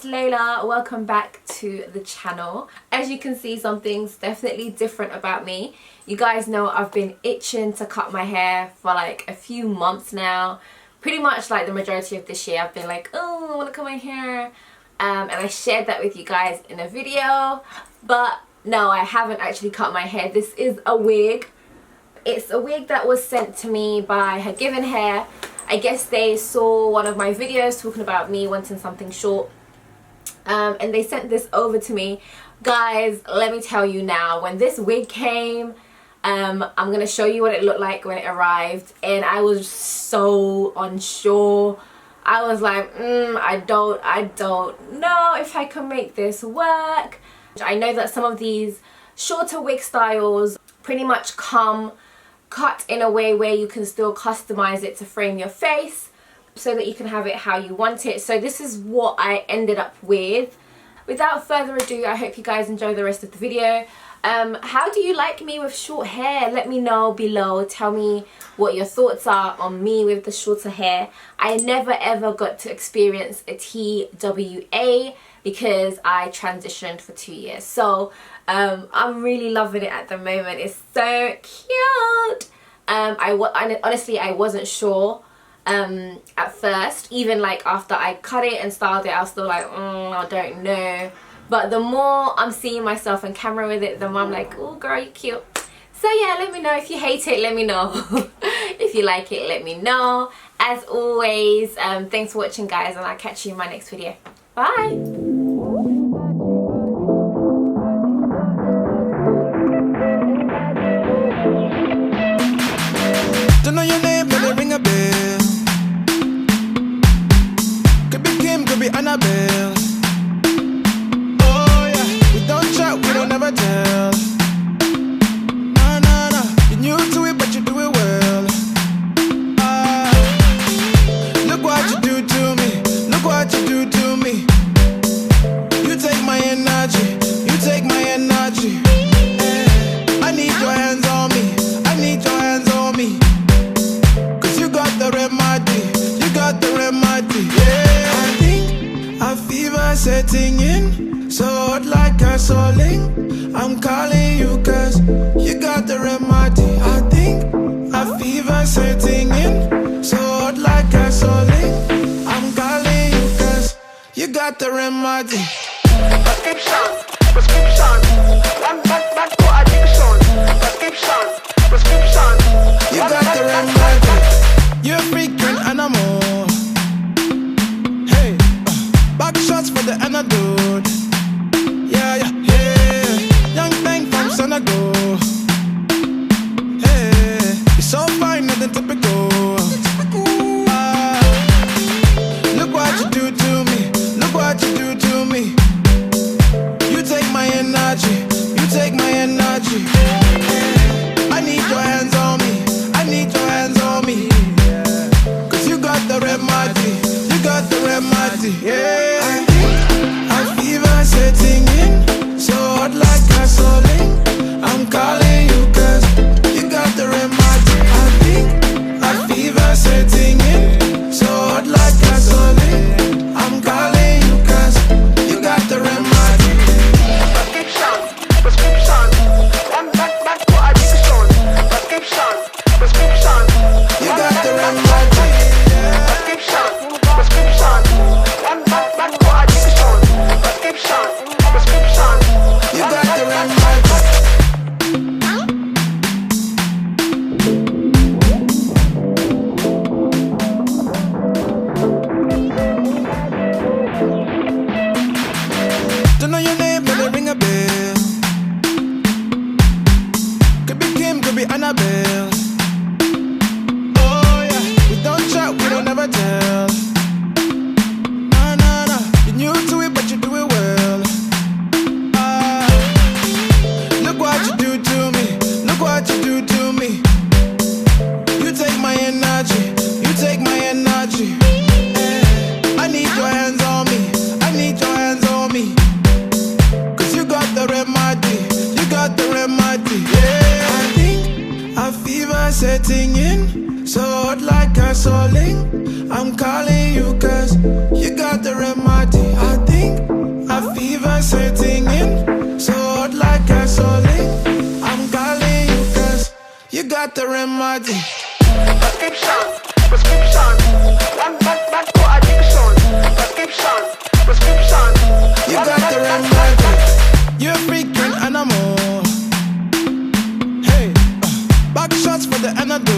Layla, welcome back to the channel. As you can see, something's definitely different about me. You guys know I've been itching to cut my hair for like a few months now. Pretty much like the majority of this year I've been like, oh, I want to cut my hair, and I shared that with you guys in a video, but no, I haven't actually cut my hair. This is a wig. It's a wig that was sent to me by Hergivenhair. I guess they saw one of my videos talking about me wanting something short, and they sent this over to me. Guys, let me tell you now, when this wig came, I'm gonna show you what it looked like when it arrived, and I was so unsure. I was like, I don't know if I can make this work. I know that some of these shorter wig styles pretty much come cut in a way where you can still customize it to frame your face so that you can have it how you want it. So this is what I ended up with. Without further ado, I hope you guys enjoy the rest of the video. How do you like me with short hair? Let me know below. Tell me what your thoughts are on me with the shorter hair. I never ever got to experience a TWA because I transitioned for 2 years. So I'm really loving it at the moment. It's so cute. Honestly, I wasn't sure at first. Even like after I cut it and styled it, I was still like, I don't know. But the more I'm seeing myself on camera with it, the more I'm like, oh girl, you're cute. So yeah, let me know. If you hate it, let me know. If you like it, let me know. As always, thanks for watching, guys, and I'll catch you in my next video. Bye. Don't know your name, but it ring a bell. Could be Kim, could be Annabelle. Oh yeah, we don't chat, we don't ever tell. No, no, no, you're new to it, but you do it well. Look what you do to me, look what you do to me. You take my energy, you take my energy. I need your hands on me, I need your hands on me. You got the remedy, yeah. I think a fever setting in, so hot like a soling. I'm calling you cause you got the remedy. I think a fever setting in, so hot like a soling. I'm calling you cause you got the remedy. Prescription, back for addiction. Prescription, you got the remedy. You're a freaking animal. Hey, back shots for the antidote. Yeah, yeah, yeah. Young thing from Senegal. Hey, you're so fine, nothing typical. Look what you do to me. Look what you do to me. You take my energy. You take my energy. I need your hands on me. I need your hands on me. The remedy, you got the remedy, yeah. I think a fever setting in, so hot like a soling. I'm calling you cause you got the remedy. I think a fever setting in, so hot like a soling. I'm calling you cause you got the remedy. Prescription, back for addiction. Prescription, you got the remedy. Don't know your name, but it ring a bell. Could be Kim, could be Annabelle. Oh yeah, we don't chat, we don't ever tell. No, no, no, you're new to it, but you do it well. Look what you do to me, look what you do to me. You take my energy, you take my energy. I need your hands on me, I need your hands on me. You got the remedy, yeah. I think a fever setting in, so hot like a soling. I'm calling you cause you got the remedy. I think You got the remedy. Prescription, one for addiction. Prescription. You got the remedy. You're a freaking animal. Hey, back shots for the antidote.